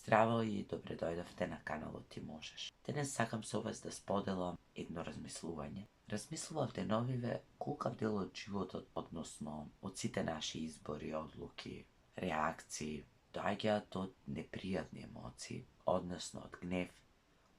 Здраво и добре дојдовте на каналот Ти можеш. Денес сакам со вас да споделам едно размислување. Размислував деновиве колкав дел од животот, односно од сите наши избори, одлуки, реакции, доаѓаат од непријатни емоции, односно од гнев,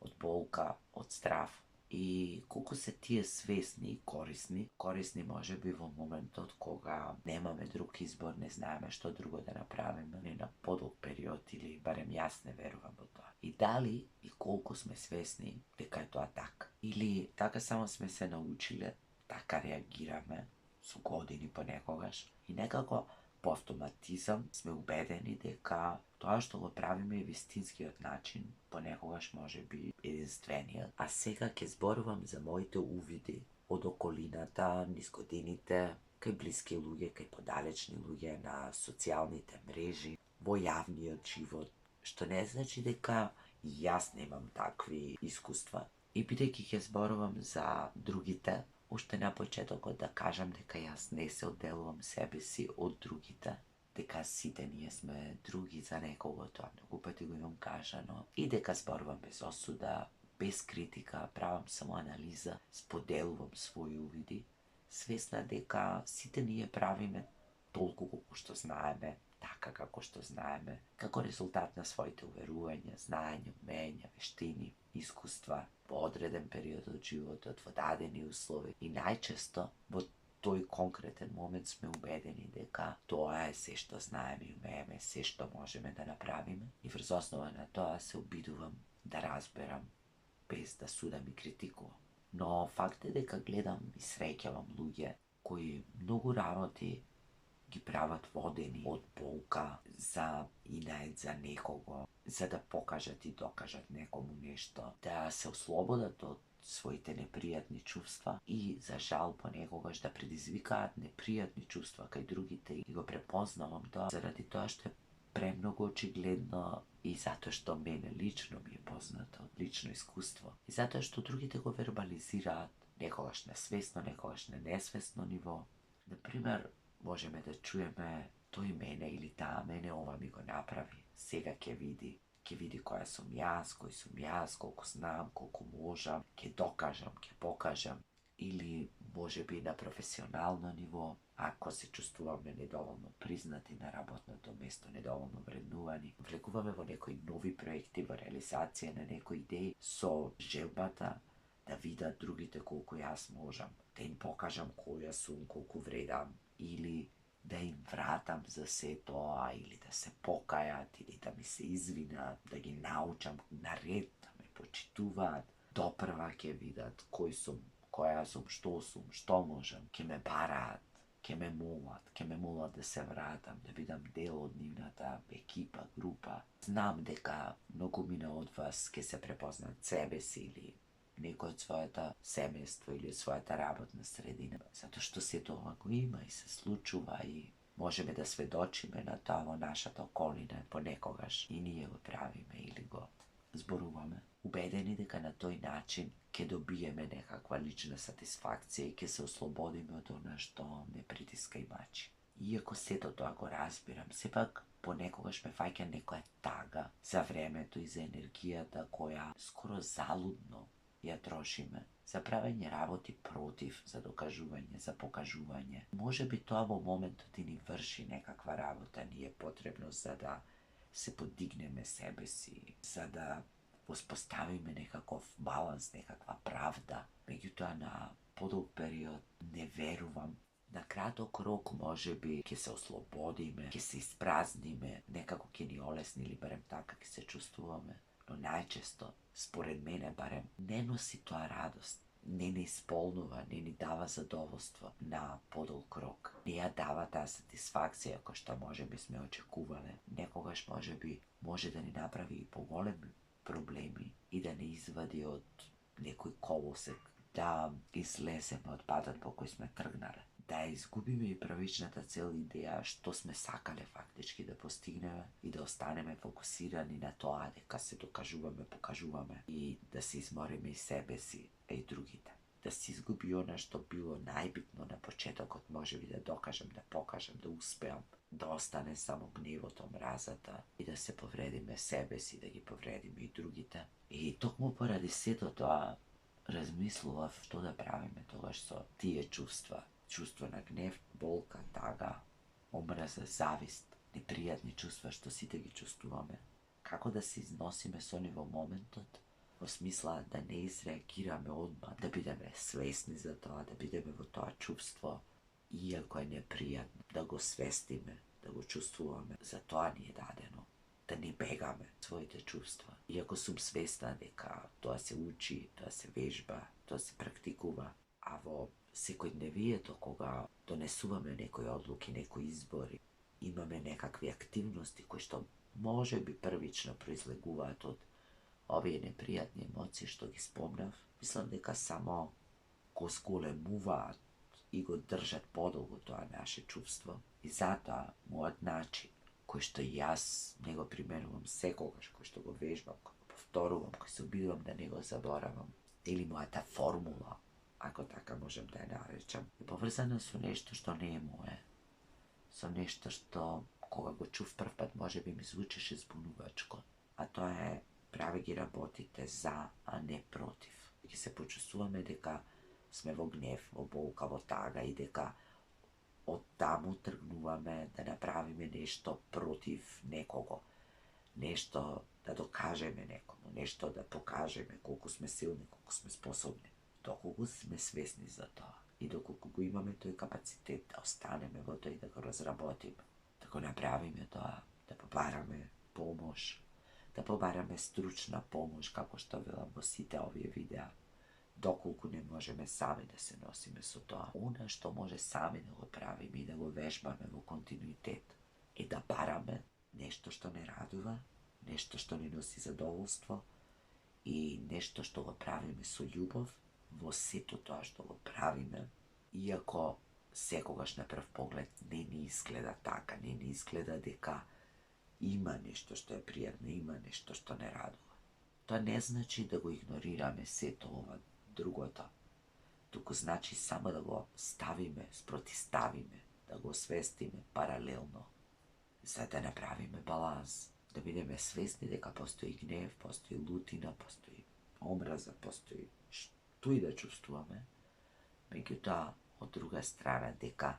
од болка, од страв. И колку се тие свесни и корисни можеби во моментот кога немаме друг избор, не знаеме што друго да направиме, не на подолг период или барем јас не верувам во тоа. И дали и колку сме свесни дека е тоа така. Или така само сме се научиле, така реагираме со години понекогаш и некако по автоматизам сме убедени дека тоа што го правиме е вистинскиот начин, понекогаш може би единствениот. А сега ќе зборувам за моите увиди од околината, низ годините, кај блиски луѓе, кај подалечни луѓе, на социјалните мрежи, во јавниот живот, што не значи дека и јас немам такви искуства. И бидејќи ќе зборувам за другите, уште на почетокот да кажам дека јас не се одделувам себе си од другите, дека сите ние сме други за некого, тоа многу пати го имам кажано, и дека зборувам без осуда, без критика, правам само анализа, споделувам своји увиди, свесна дека сите ние правиме толку колку што знаеме, така како што знаеме, како резултат на своите уверувања, знаења, умења, вештини, искуства во одреден период од животот, во дадени услови. И најчесто во тој конкретен момент сме убедени дека тоа е се што знаеме и умееме, се што можеме да направиме. И врз основа на тоа се обидувам да разберам, без да судам и критикувам. Но факт е дека гледам и среќавам луѓе кои многу работи ги прават водени од болка за инает за некого, за да покажат и докажат некому нешто, да се ослободат од своите непријатни чувства и за жал понекогаш да предизвикаат непријатни чувства кај другите. И го препознавам тоа заради тоа што е премногу очигледно и затоа што мене лично ми е познато од лично искуство. И затоа што другите го вербализираат, некогаш на свесно, некогаш на несвесно ниво. Например, можеме да чуеме тој мене или таа мене ова ми го направи, сега ќе види која сум јас, кој сум јас, колку знам, колку можам, ќе докажам, ќе покажам. Или можеби на професионално ниво, ако се чувствуваме недоволно признати на работното место, недоволно вреднувани, влегуваме во некои нови проекти, во реализација на некои идеи со желбата да видат другите колку јас можам, да им покажам која сум, колку вредам, или да им вратам за се тоа, или да се покајат, или да ми се извинат, да ги научам на ред, да ме почитуваат, допрва ќе видат кој сум, која сум, што можам, ќе ме бараат, ќе ме молат да се вратам, да бидам дел од нивната екипа, група. Знам дека многумина од вас ќе се препознаат себе си или некој од својата семејство или од својата работна средина, затоа што сето ова го има и се случува и можеме да сведочиме на тоа во нашата околина понекогаш и ние го правиме или го зборуваме. Убедени дека на тој начин ќе добиеме некаква лична сатисфакција и ќе се ослободиме од она што не притиска и мачи. Иако сето тоа го разбирам, сепак понекогаш ме фаќа некоја тага за времето и за енергијата која скоро залудно ја трошиме за правење работи против, за докажување, за покажување. Може би тоа во моментот и ни врши некаква работа, ни е потребно за да се подигнеме себе си, за да воспоставиме некаков баланс, некаква правда. Меѓутоа на подолг период не верувам. На краток рок може би ќе се ослободиме, ќе се испразниме, некако ќе ни олесни или барем така ќе се чувствуваме. Но најчесто, според мене барем, не носи тоа радост, не ни исполнува, не ни дава задоволство на подолг рок. Не ја дава таа сатисфакција која што може би сме очекувале. Некогаш може би може да ни направи и поголеми проблеми и да не извади од некој колосек, да излеземе од патот по кој сме тргнале. Да ја изгубиме и правичната цел идеја што сме сакале фактички да постигнеме и да останеме фокусирани на тоа дека се докажуваме, покажуваме и да се измориме и себе си, и другите. Да се изгуби она што било најбитно на почетокот, можеби да докажам, да покажам, да успеам. да остане само гневото, мразата и да се повредиме себе си, да ги повредиме и другите. И токму поради сето тоа размислував што да правиме тогаш со тие чувства. Чувство на гнев, болка, тага, омраза, завист, непријатни чувства што сите ги чувствуваме. Како да се износиме со ни во моментот, во смисла да не изреагираме одма, да бидеме свесни за тоа, да бидеме во тоа чувство, иако е непријатно, да го свестиме, да го чувствуваме. За тоа ни е дадено, да не бегаме своите чувства. Иако сум свесна дека тоа се учи, тоа се вежба, тоа се практикува, а во секојдневието кога донесуваме некои одлуки, некои избори, имаме некакви активности кои што може би првично произлегуваат од овие непријатни емоции што ги спомнав, мислам дека само го зголемуваат и го држат подолго тоа наше чувство. И затоа мојот начин, кој што јас не го применувам секогаш, кој што го вежбам, кој го повторувам, кој се обидувам да не го заборавам, или мојата формула, ако така можем да ја наречам, е поврзана со нешто што не е мое. Со нешто што, кога го чув прв пат, може би ми звучеше збунувачко. А тоа е прави ги работите за, а не против. Ќе се почувствуваме дека сме во гнев, во болка, во тага и дека од таму тргнуваме да направиме нешто против некого. Нешто да докажеме некому, нешто да покажеме колку сме силни, колку сме способни. Доколку сме свесни за тоа и доколку го имаме тој капацитет да останеме во тоа и да го разработиме, да го направиме тоа, да побараме помош, да побараме стручна помош, како што велам во сите овие видеа, доколку не можеме сами да се носиме со тоа. Она што може сами да го правиме и да го вежбаме во континуитет е да бараме нешто што не радува, нешто што ни носи задоволство и нешто што го правиме со љубов во сето тоа што го правиме, иако секогаш на прв поглед не ни изгледа така, не ни изгледа дека има нешто што е пријатно, има нешто што не радува. Тоа не значи да го игнорираме сето ова другото, туку значи само да го ставиме, спротиставиме, да го освестиме паралелно, за да направиме баланс, да бидеме свесни дека постои гнев, постои лутина, постои омраза, постои што и да чувствуваме, меѓутоа, од друга страна, дека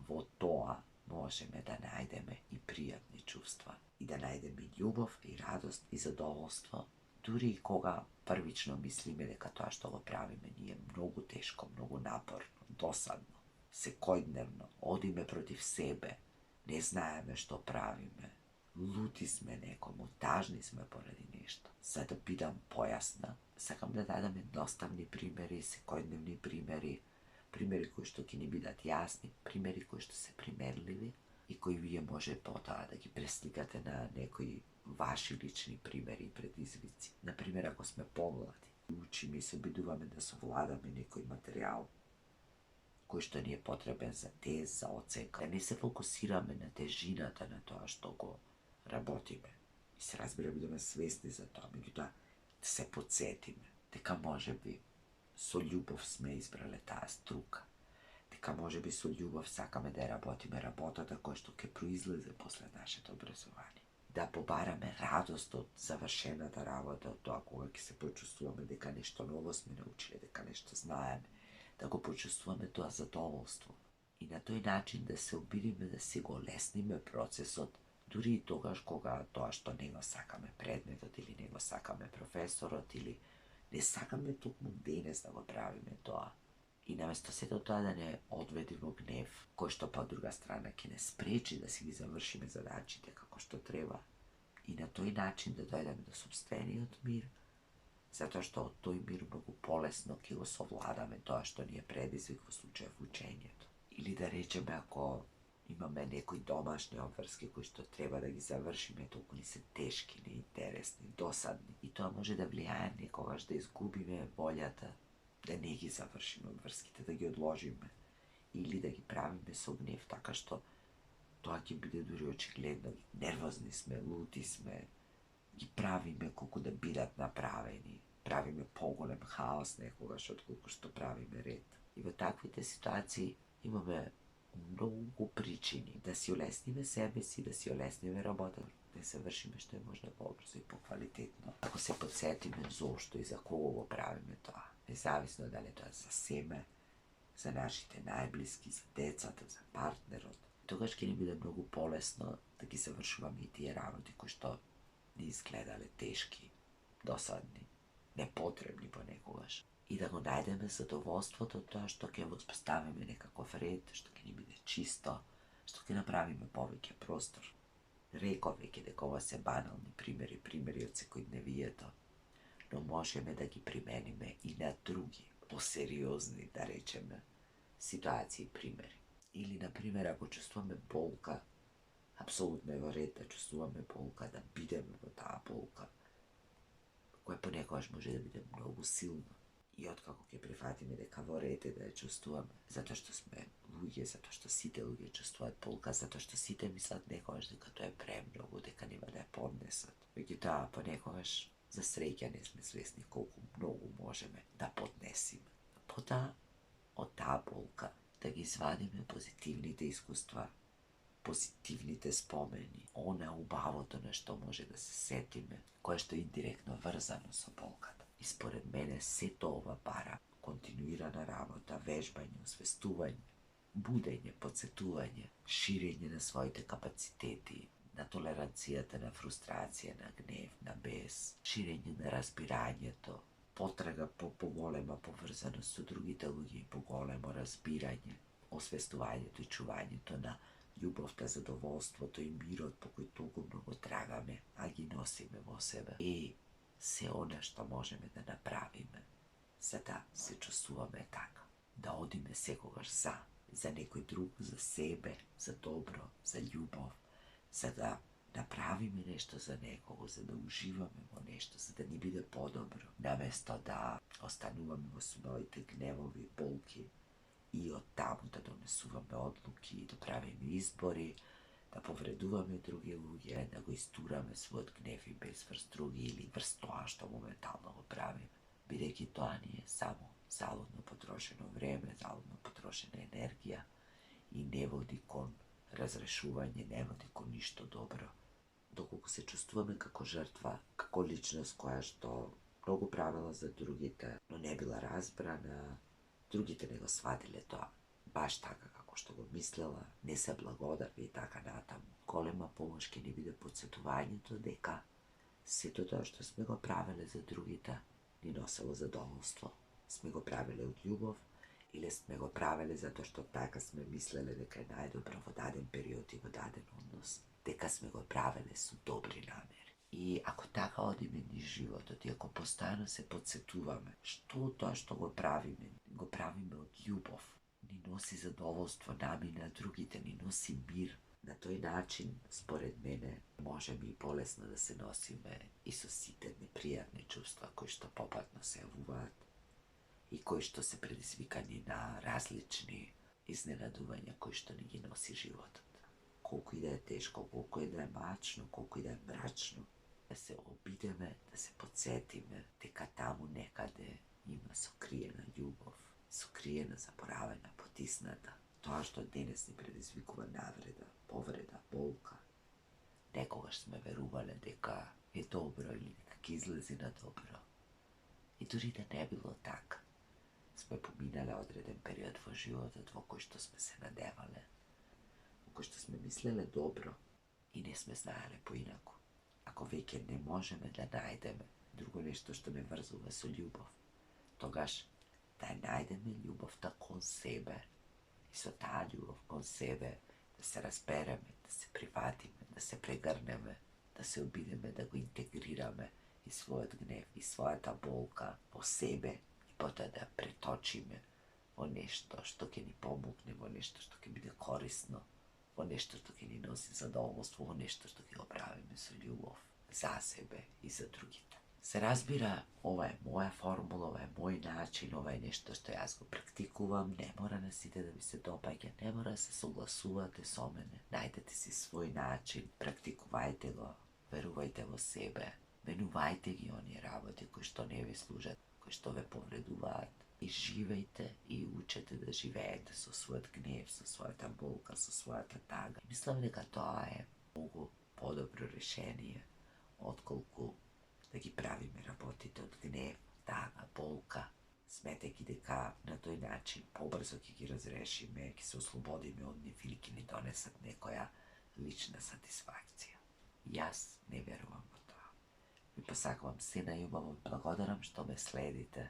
во тоа можеме да најдеме и пријатни чувства, и да најдеме љубов, и радост, и задоволство, дури и кога првично мислиме дека тоа што го правиме ни е многу тешко, многу напорно, досадно, секојдневно, одиме против себе, не знаеме што правиме, лути сме некому, тажни сме поради нешто. За да бидам појасна, сакам да дадам едноставни примери, секојдневни примери, примери кои што ќе ни бидат јасни, примери кои што се применливи и кои вие може потоа да ги пресликате на некои ваши лични примери и предизвици. Например, ако сме помлади, учиме и се обидуваме да совладаме некој материјал кој што ни е потребен за тест, за оценка, да не се фокусираме на тежината на тоа што го работиме. И се разбира, бидеме свесни за тоа, меѓутоа да се подсетиме дека можеби со љубов сме избрале таа струка, дека можеби со љубов сакаме да ја работиме работата која што ќе произлезе после нашето образование. Да побараме радост од завршената работа, од тоа кога ќе се почувствуваме дека нешто ново сме научиле, дека нешто знаеме, да го почувствуваме тоа задоволство. И на тој начин да се обидиме да си го лесниме процесот, дури и тогаш кога тоа што не го сакаме предметот или не го сакаме професорот или не сакаме токму денес да го правиме тоа. И наместо сето тоа да не одведи во гнев, кој што па од друга страна ќе не спречи да си ги завршиме задачите како што треба, и на тој начин да дојдеме до собствениот мир, затоа што од тој мир многу полесно ќе го совладаме тоа што ни е предизвик во случајов учењето. Или да речеме, ако имаме некои домашни обврски кои што треба да ги завршиме, толку ни се тешки, неинтересни, досадни, и тоа може да влијае некогаш да изгубиме волјата да не ги завршиме обврските, да ги одложиме или да ги правиме со гнев, така што тоа ќе биде дури очигледно. Нервозни сме, лути сме, ги правиме колку да бидат направени, правиме поголем хаос некогаш отколку што правиме ред. И во таквите ситуации имаме mnogo причини да си олесниме себе си, да си олесниме работа, да се вршиме што е можно побрзо и поквалитетно. Ако се подсетиме зошто и за кого го правиме тоа, независно дали тоа за себе, за нашите најблиски, за децата, за партнерот, тогаш ќе ни биде многу полесно да ги завршуваме и тие работи кои што ни изгледале тешки, досадни, непотребни понекогаш. И да го најдеме задоволството од тоа што ќе воспоставиме некаков ред, што ќе ни биде чисто, што ќе направиме повеќе простор. Реков веќе дека ова се банални примери од секојдневието, но можеме да ги примениме и на други, посериозни, да речеме, ситуации и примери. Или, например, ако чувствуваме болка, апсолутно е во ред да чувствуваме болка, да бидеме во таа болка, која понекогаш може да биде многу силна. И откако ќе прифатиме дека во ред е да ја чувствуваме, затоа што сме луѓе, затоа што сите луѓе чувствуваат болка, затоа што сите мислат некогаш дека тоа е премногу, дека нема да ја поднесат. Меѓутоа, понекогаш, за среќа не сме свесни колку многу можеме да поднесиме. Потоа, од таа болка, да ги извадиме позитивните искуства, позитивните спомени, она убавото на што може да се сетиме, кое што е индиректно врзано со болката. И според мене сето ова бара континуирана работа, вежбање, освестување, будење, подсетување, ширење на своите капацитети, на толеранцијата на фрустрација, на гнев, на бес, ширење на разбирањето, потрага по поголема поврзаност со другите луѓе и поголемо разбирање, освестувањето и чувањето на љубовта, задоволството и мирот по кој толку многу трагаме, а ги носиме во себе. И се она што можеме да направиме, за да се чувствуваме така. Да одиме секогаш за некој друг, за себе, за добро, за љубов, за да направиме нешто за некого, за да уживаме во нешто, за да ни биде подобро, наместо да остануваме во своите гневови, болки и од таму да донесуваме одлуки, да правиме избори, да повредуваме други луѓе, да го истураме својот гнев и бес врз други или врз тоа што моментално го правиме, бидејќи тоа ни е само залудно потрошено време, залудно потрошена енергија и не води кон разрешување, не води кон ништо добро. Доколку се чувствуваме како жртва, како личност која што многу правила за другите, но не била разбрана, другите не го сватиле тоа баш така како што го мислела, не се благодари и така натаму. Голема помош ќе ни биде подсетувањето дека сето тоа што сме го правеле за другите ни носело задоволство. Сме го правеле од љубов или сме го правеле затоа што така сме мислеле дека е најдобро во даден период и во даден однос, дека сме го правеле со добри намери. И ако така одиме низ животот и ако постојано се подсетуваме што тоа што го правиме од љубов, ни носи задоволство нами на другите, ни носи мир. На тој начин, според мене, можеме и полесно да се носиме и со сите непријатни чувства кои што попатно се јавуваат и кои што се предизвикани на различни изненадувања кои што ни ги носи животот. Колку и да е тешко, колку и да е мрачно, колку и да е мрачно, да се обидеме, да се подсетиме дека таму некаде има сокриена љубов, сокриена, заборавена, потисната. Тоа што денес ни предизвикува навреда, повреда, болка. Некогаш сме верувале дека е добро или дека ќе излези на добро. И дури да не било така, сме поминале одреден период во животот во кој што сме се надевале, во кој што сме мислеле добро и не сме знаеле поинаку. Ако веќе не можеме да најдеме друго нешто што не врзува со љубов, тогаш да најдеме љубовта кон себе и со таа љубов кон себе да се разбереме, да се прифатиме, да се прегрнеме, да се обидеме да го интегрираме и својот гнев и својата болка во себе и потоа да преточиме во нешто што ќе ни помогне, во нешто што ќе биде корисно, во нешто што ќе ни носи задоволство, во нешто што ќе го правиме со љубов за себе и за другите. Се разбира, ова е моја формула, ова е мој начин, ова е нешто што јас го практикувам, не мора на сите да ви се допаѓа, не мора да се согласувате со мене. Најдете си свој начин, практикувајте го, верувајте во себе, менувајте ги оние работи кои што не ви служат, кои што ве повредуваат, I živejte i učete da živejete со својот гнев, со својата болка, со својата тага. Мислам дека тоа е многу подобро решение, отколку да ги правиме работите од гнев, тага, болка, сметејќи дека на тој начин побрзо ќе ги разрешиме, ќе се ослободиме од нив или ќе ни донесат некоја лична сатисфакција. Јас не верувам во тоа. Ви посакувам се најубаво, благодарам што ме следите,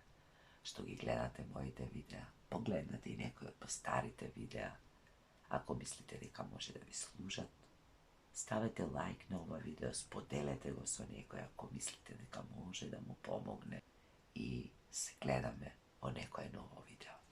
што ги гледате моите видеа. Погледнете и некои од постарите видеа. Ако мислите дека може да ви служат, ставете лайк на ова видео, споделете го со некој ако мислите дека може да му помогне и се гледаме во некој ново видео.